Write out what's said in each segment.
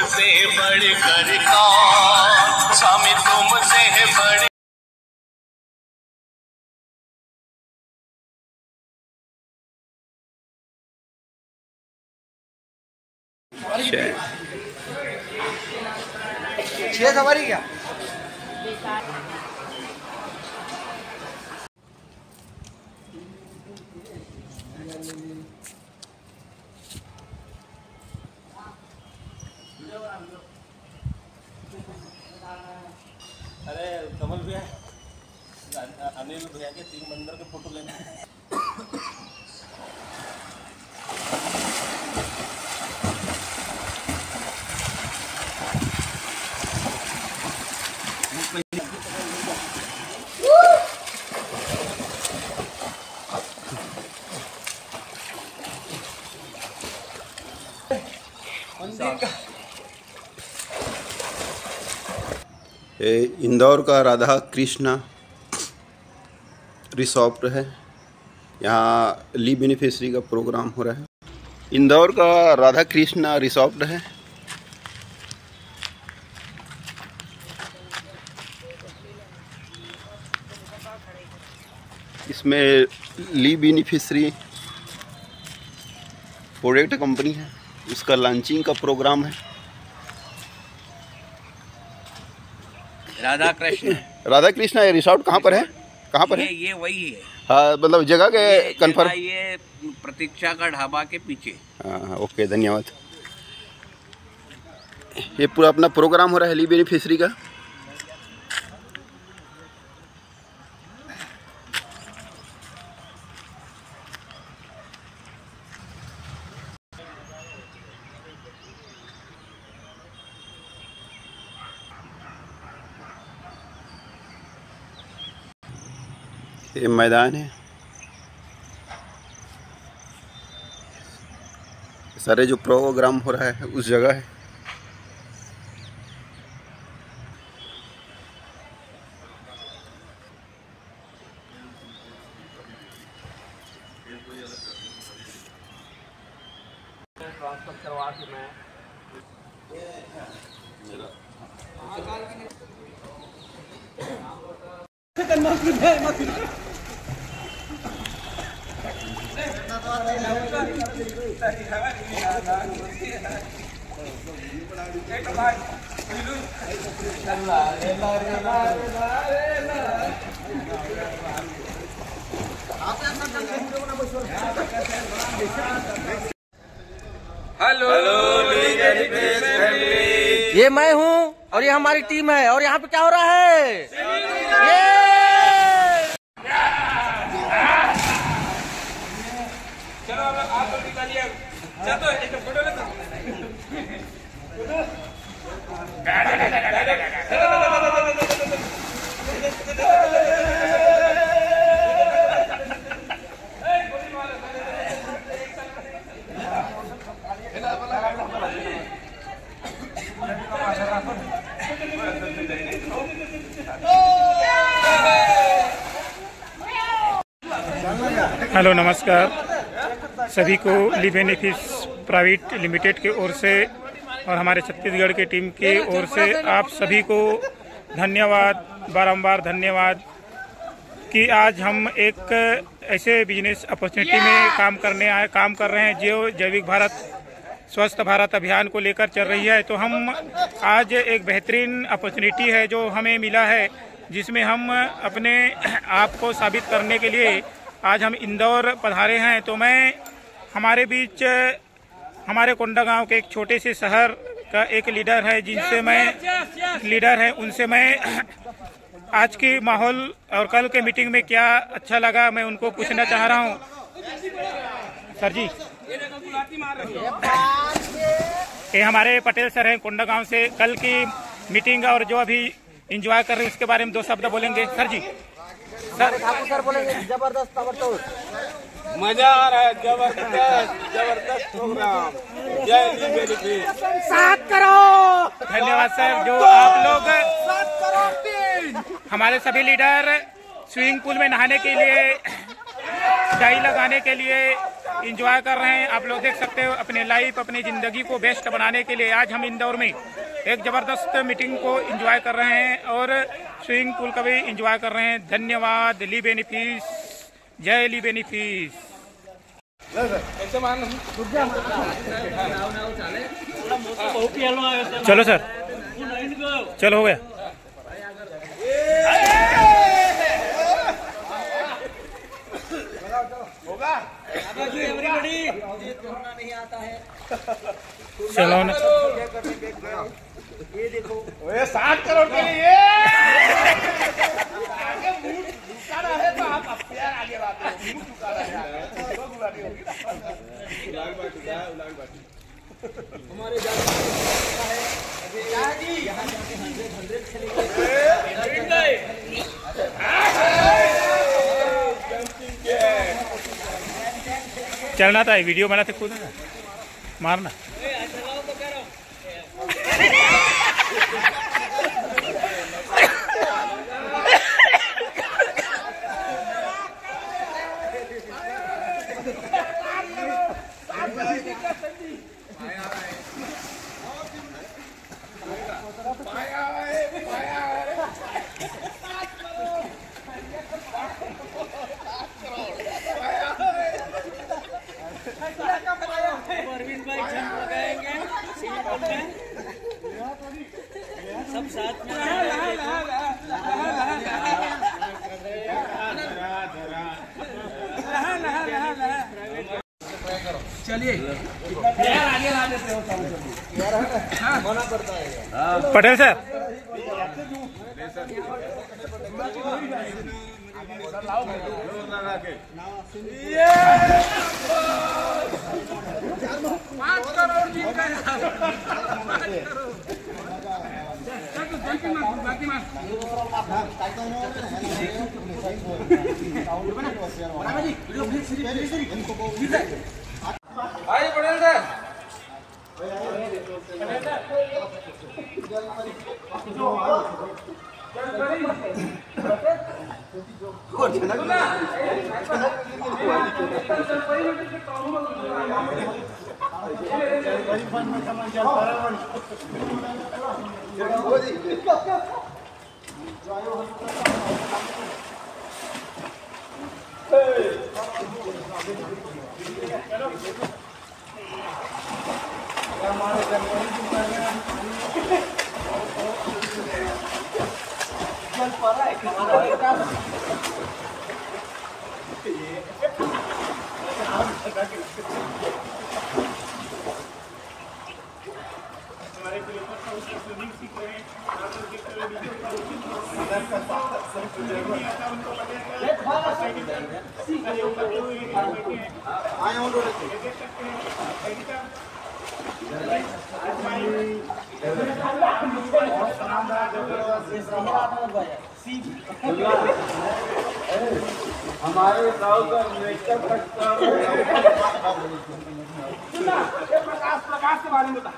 तुमसे बढ़कर कौन, स्वामी तुमसे बढ़। छह सवारी क्या? अरे कमल भैया, अनिल भैया के 3 बंदर के फोटो लेना है। इंदौर का राधा कृष्णा रिसॉर्ट है। यहाँ ली बेनिफिशरी का प्रोग्राम हो रहा है। इंदौर का राधा कृष्णा रिसॉर्ट है। इसमें ली बेनिफिशरी प्रोडक्ट कंपनी है, उसका लॉन्चिंग का प्रोग्राम है। राधा कृष्णा ये रिसॉर्ट कहाँ पर है? कहाँ पर है? ये वही है। हाँ, मतलब जगह के कंफर्म। ये प्रतीक्षा का ढाबा के पीछे। हाँ, ओके, धन्यवाद। ये पूरा अपना प्रोग्राम हो रहा है ली बेनिफिशरी का। ये मैदान है, सारे जो प्रोग्राम हो रहा है उस जगह है। ट्रांसफर करवा के मैं हेलो, ये मैं हूँ और ये हमारी टीम है। और यहाँ पे क्या हो रहा है? ये चलो आप लोग निकालिए। चलो एक फोटो लेते हैं। हेलो, नमस्कार सभी को। ली बेनिफिस प्राइवेट लिमिटेड की ओर से और हमारे छत्तीसगढ़ की टीम की ओर से आप सभी को धन्यवाद, बारंबार धन्यवाद कि आज हम एक ऐसे बिजनेस अपॉर्चुनिटी में काम कर रहे हैं जो जैविक भारत स्वस्थ भारत अभियान को लेकर चल रही है। तो हम आज एक बेहतरीन अपॉर्चुनिटी है जो हमें मिला है, जिसमें हम अपने आप को साबित करने के लिए आज हम इंदौर पधारे हैं। तो मैं हमारे बीच हमारे कोंडागांव के एक छोटे से शहर का एक लीडर है, उनसे मैं आज की माहौल और कल के मीटिंग में क्या अच्छा लगा मैं उनको पूछना चाह रहा हूँ। सर जी, ये हमारे पटेल सर हैं कोंडागांव से। कल की मीटिंग और जो अभी एंजॉय कर रहे हैं उसके बारे में 2 शब्द बोलेंगे सर जी। सर बोलेंगे जबरदस्त ताबड़तोड़, मजा आ रहा है, जबरदस्त प्रोग्राम। जय ली बेनिफिस। 7 करोड़। धन्यवाद सर। जो आप लोग हमारे सभी लीडर स्विमिंग पूल में नहाने के लिए, डाई लगाने के लिए इंजॉय कर रहे हैं। आप लोग देख सकते हो अपने लाइफ, अपनी ज़िंदगी को बेस्ट बनाने के लिए आज हम इंदौर में एक ज़बरदस्त मीटिंग को इंजॉय कर रहे हैं और स्विमिंग पूल का भी इंजॉय कर रहे हैं। धन्यवाद। ली बेनिफिस, जय ली बेनिफिस। चलो सर, चलो हो गया। चलो ना, ये देखो 60 करोड़ के लिए आगे मूड झुका रहा है तो आप अफ्यार आगे बात है। मूड झुका रहा है तो गुलाटी होगी ना। उलान बाटी हमारे चलना था, वीडियो बनाते खुद ना मारना। सब साथ में चलिए पटेल सर, आइए पटेल सर। हमारे गाँव का मेकअप प्रकाश के बारे में बता।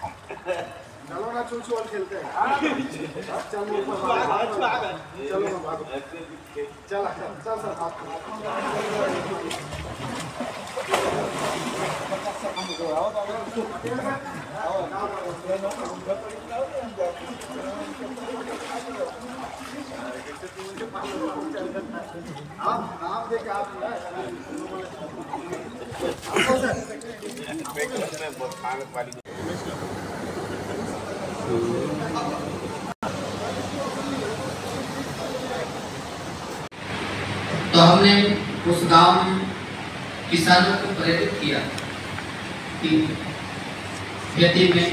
चलो ना चूचू खेलते हैं। चलो चल तो हमने उस गांव में किसानों को प्रेरित किया कि खेती में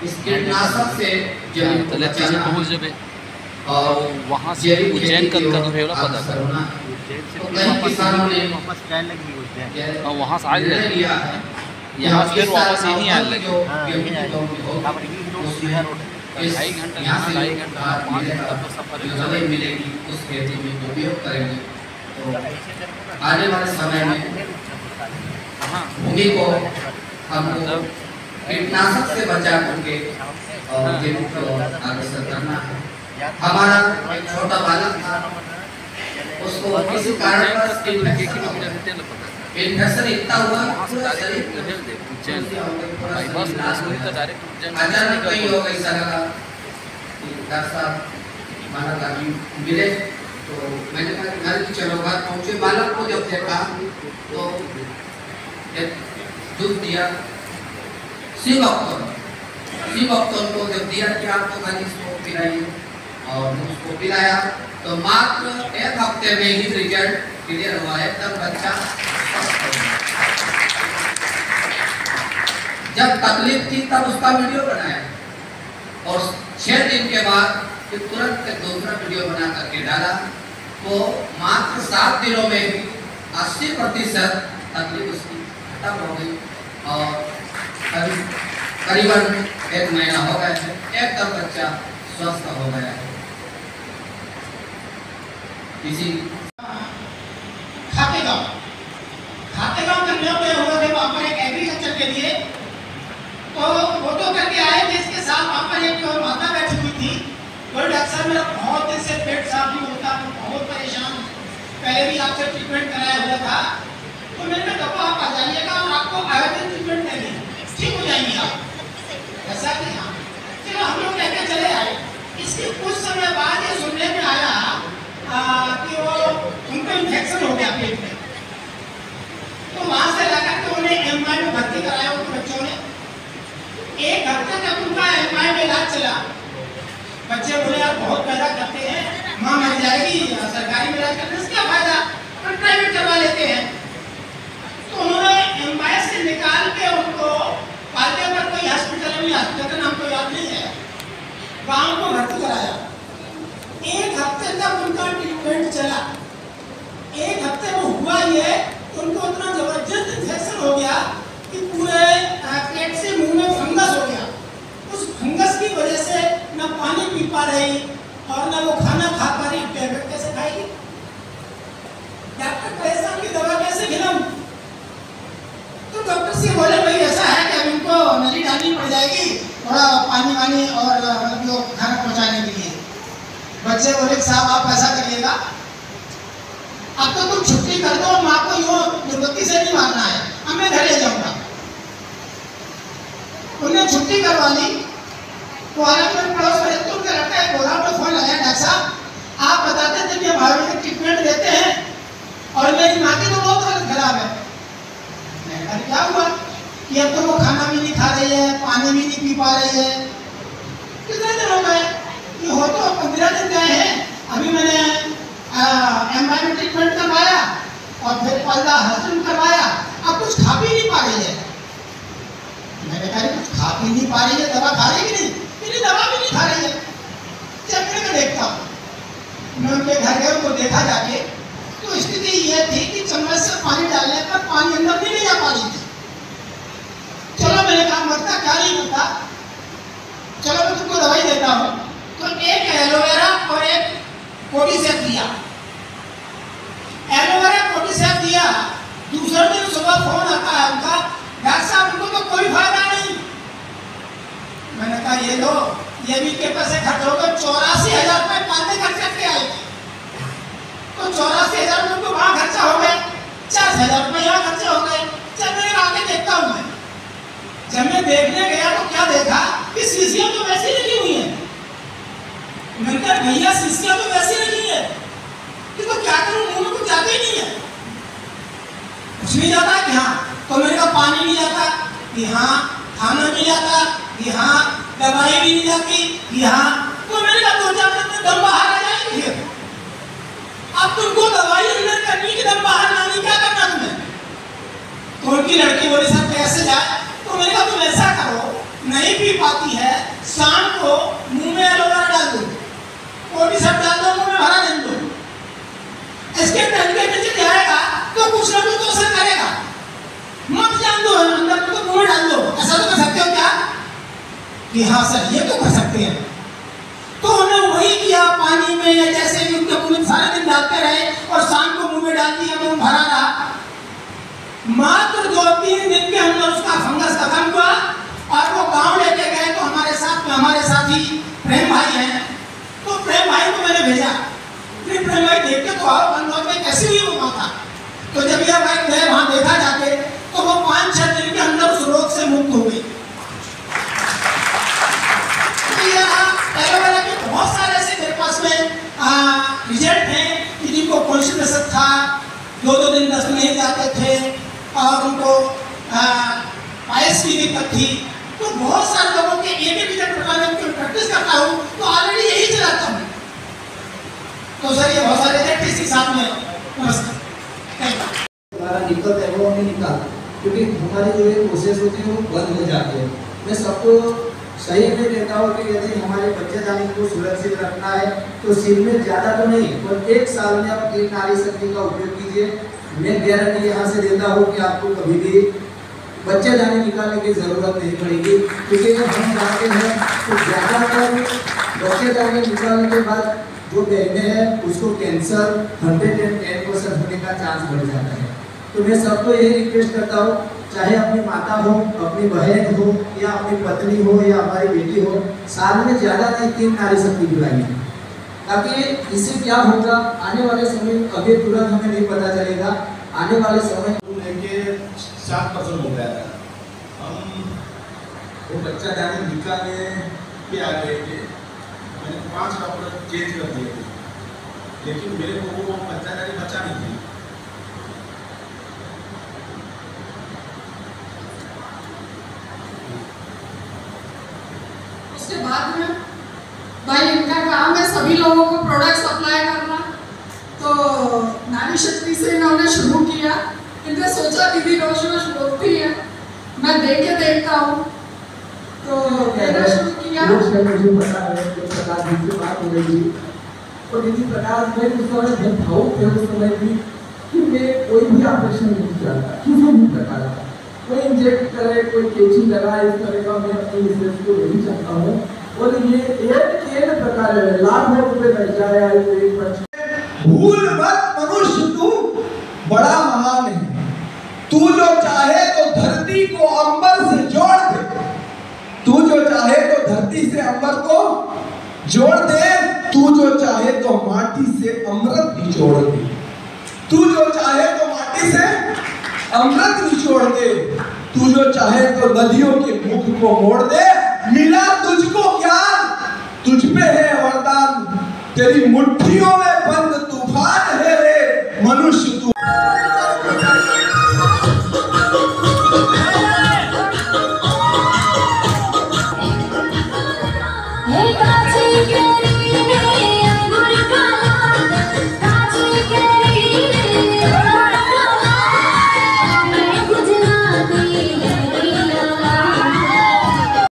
इस कीटनाशक से जमीन को बचाना और वहाँ से उज्जैन का पता करना। तो कई किसानों ने वहाँ से निर्णय लिया है यहाँ फिर वापस यहीं आने लगे। 2.5 घंटा मिलेगी उस खेती में उपयोग करेंगे। तो आने वाले समय में भूमि को हमको कीटनाशक से बचा करके और गेहूं को अग्रसर करना है। हमारा एक छोटा बालक था, उसको किसी कारण पर इन्फेक्शन इतना हुआ अचानक कई लोग ऐसा लगा डॉक्टर साहब बालक अभी मिले। तो मैंने कहा घर की चलो घर पहुँचे। बालक को जब देखा तो एक दूध दिया सीबॉक्टोन को जब दिया कि आपको घर इसको पिलाइए और उसको पिलाया तो मात्र 1 हफ्ते में ही रिजल्ट क्लियर हुआ है। तब बच्चा जब तकलीफ थी तब उसका वीडियो बनाया और 6 दिन के बाद फिर तुरंत दूसरा वीडियो बना करके डाला। तो मात्र 7 दिनों में 80% तकलीफ उसकी खत्म हो गई और करीबन 1 महीना हो गया है, एकदम बच्चा स्वस्थ हो गया है। किसी खातेगांव करने पे होगा जब वहाँ पर एक एग्रीकल्चर के लिए तो फोटो करके आए थे। इसके साथ वहाँ पर एक माता बैठी हुई थी। बोले डॉक्टर साहब मेरा बहुत दिन से पेट साफ नहीं होता, तो बहुत परेशान, पहले भी आपसे ट्रीटमेंट कराया हुआ था। तो मैंने कहा आप आ जाइएगा और आपको आयुर्वेदिक ट्रीटमेंट देंगे, ठीक हो जाएंगे आप। ऐसा कि हाँ चलो हम लोग कहते चले आए। इसके कुछ समय बाद ये सुनने में आया कि वो उनको इन्फेक्शन हो गया पेट में। तो वहां से लगा कि उन्हें एमआई में भर्ती कराया उन बच्चों ने। 1 हफ्ते तक उनका एमआई में इलाज चला। बच्चे बोले यार बहुत पैदा करते हैं, माँ मर जाएगी, सरकारी में इलाज करने से क्या फायदा, पर प्राइवेट करवा लेते हैं। तो उन्होंने एमआई से निकाल के उनको पालते पर कोई हॉस्पिटल में, हॉस्पिटल का नाम तो याद नहीं है, गाँव को भर्ती कराया। 1 हफ्ते तक उनका ट्रीटमेंट चला। 1 हफ्ते में हुआ ये उनको इतना जबरदस्त इन्फेक्शन हो गया कि पूरे पेट से मुंह में फंगस हो गया। उस फंगस की वजह से न पानी पी पा रही और न वो खाना खा पा रही। टैबलेट कैसे खाएगी? डॉक्टर परेशान की दवा कैसे खिलाऊं? तो डॉक्टर से बोले भाई ऐसा है कि अब इनको नली डालनी पड़ जाएगी, थोड़ा पानी वानी और जो खाना पहुँचाने के लिए। बच्चे बोले साहब आप ऐसा करिएगा, अब तो तुम छुट्टी कर दो, माँ को यूँ निर्बत्ती से नहीं मारना है, अब मैं घर ले जाऊंगा। उन्हें छुट्टी करवा ली। तो हालांकि मेरे पड़ोस में तुम क्या लगता है बोला तो फोन आया डॉक्टर साहब आप बताते थे कि हम आयुर्वेदिक ट्रीटमेंट देते हैं और मेरी माँ की तो बहुत हालत खराब है। मैंने कहा क्या हुआ कि अब तो वो खाना भी नहीं खा रही है, पानी भी नहीं पी पा रही है। कितने दिन हो गए? ये हो तो 15 दिन गए हैं। अभी मैंने एमआई में ट्रीटमेंट करवाया और फिर पर्दा हसन करवाया, अब कुछ खा भी नहीं पा रही है। मैंने कहा कुछ खा भी नहीं पा रही है, दवा खा रही कि नहीं? मेरी दवा भी नहीं खा रही है। चेक करके देखता हूँ। मैं उनके घर गया, उनको देखा जाके तो स्थिति ये थी कि चम्मच से पानी डालने पर पानी अंदर नहीं जा पा रही थी। चलो मैंने कहा मरता क्या नहीं होता, चलो मैं तुमको दवाई देता हूँ। तो एक एलोवेरा और एक कोडिसेप दिया। एलोवेरा कोडिसेप दिया। दूसरे दिन सुबह फोन आता है उनका, डॉक्टर साहब उनको तो कहा ये लो, ये भी के पैसे खर्च हो गए, 84,000 रुपए पालने खर्च करके आए। तो 84,000 रुपए तो वहाँ खर्चा हो गए, 4,000 रुपए यहाँ खर्चे हो गए। चल मैं आगे देखता हूँ। मैं जब मैं देखने गया तो क्या देखा कि शीशियां तो वैसी लगी हुई है। मैंने कहा भैया शीशियां तो वैसी लगी है कि तो क्या करूं, मुंह में कुछ जाता ही नहीं है, कुछ नहीं जाता कि हाँ। तो मेरे का पानी नहीं जाता कि हाँ, खाना नहीं जाता कि हाँ, दवाई भी नहीं जाती कि हाँ। तो मैंने कहा 2-4 दिन में दम बाहर आ जाएगी। अब तुमको दवाई अंदर करनी कि दम बाहर लानी, क्या करना तुम्हें? तो उनकी लड़की बोली सर कैसे जाए? तो मैंने कहा तुम ऐसा करो, नहीं पी पाती है, शाम को मुंह में एलोवेरा डाल दो, कोटी सब डाल दो, मुंह में भरा दे दो, इसके टंके नीचे जाएगा तो कुछ ना कुछ तो असर करेगा। मत जान दो अंदर तो मुंह में डाल दो। ऐसा तो कर सकते हो क्या? कि हाँ सर ये तो कर सकते हैं। तो उन्होंने वही किया, पानी में या जैसे भी उनके मुंह में सारे दिन डालते रहे और शाम को मुंह में डाल दिया, मुंह भरा रहा। मात्र 2-3 दिन के अंदर उसका फंगस खत्म हुआ और वो गांव लेके गए। तो हमारे साथी प्रेम भाई हैं, तो प्रेम भाई को मैंने भेजा, फिर प्रेम भाई देख के तो आओ बंदौर में कैसी हुई वो माता। तो जब यह भाई गए वहां देखा जाके तो वो 5-6 दिन के अंदर उस रोग से मुक्त हो गई। एलोवेरा के बहुत सारे ऐसे मेरे पास में रिजल्ट हैं कि जिनको कॉन्स्टिपेशन था, 2-2 दिन 10 नहीं जाते थे और उनको पायस की दिक्कत थी। तो बहुत सारे लोगों के एक रिजल्ट बताने की प्रैक्टिस करता हूँ, तो ऑलरेडी यही चलाता हूँ। तो सर ये बहुत सारे रिजल्ट इसी साथ में। नमस्कार। हमारा दिक्कत है वो नहीं निकाल, क्योंकि हमारी जो ये प्रोसेस होती है वो बंद हो जाती है। मैं सबको सही में कहता हूँ कि यदि हमारे बच्चेदानी को सुरक्षित रखना है तो सिर में ज़्यादा तो नहीं, पर 1 साल में आप 3 नारी शक्ति का उपयोग कीजिए। मैं गारंटी यहाँ से देता हूँ कि आपको कभी भी बच्चेदानी निकालने की ज़रूरत नहीं पड़ेगी, क्योंकि हम जानते हैं तो ज़्यादातर बच्चेदानी निकालने के बाद जो बहनें हैं उसको कैंसर 110% होने का चांस बढ़ जाता है। तो मैं सबको यही रिक्वेस्ट करता हूँ, चाहे अपनी माता हो, अपनी बहन हो या अपनी पत्नी हो या हमारी बेटी हो, साल में ज़्यादा नहीं 3 नारी शक्ति बुलाइए, ताकि इससे क्या होगा आने वाले समय, अभी तुरंत हमें नहीं पता चलेगा, आने वाले समय लेके 7% हो गया था। हम वो बच्चा जाने निकालने के आ गए थे, मैंने 5 डॉक्टर चेंज कर दिए थे, लेकिन मेरे को वो बच्चा जाने बचा नहीं थी। उसके बाद में भाई इनका काम है सभी लोगों को प्रोडक्ट सप्लाई करना। तो नारी शक्ति से इन्होंने शुरू किया। इनने सोचा दीदी रोज रोज बोलती है, मैं देख के देखता हूँ, तो मैंने शुरू किया। मुझे पता है कि प्रकाश जी से बात हो रही थी और दीदी प्रकाश भाई उस समय बहुत भावुक थे उस समय भी कि मैं कोई भी ऑपरेशन नहीं चाहता, किसी भी प्रकार का, कोई इंजेक्ट करे, कोई कैंची लगाए, इस तरह का मैं अपनी रिसर्च को नहीं चाहता हूँ। और ये एक प्रकार है, लाखों रुपए लग जाए। भूल मत मनुष्य तू बड़ा महान है, तू जो चाहे तो धरती को अंबर से जोड़ दे, तू जो चाहे तो धरती से अंबर को जोड़ दे, तू जो चाहे तो माटी से अमृत निचोड़ दे, तू जो चाहे तो माटी से अमृत निचोड़ दे, तू जो चाहे तो नदियों के मुख को मोड़ दे। मिला तुझको ज्ञान, तुझ पे है वरदान, तेरी मुट्ठियों में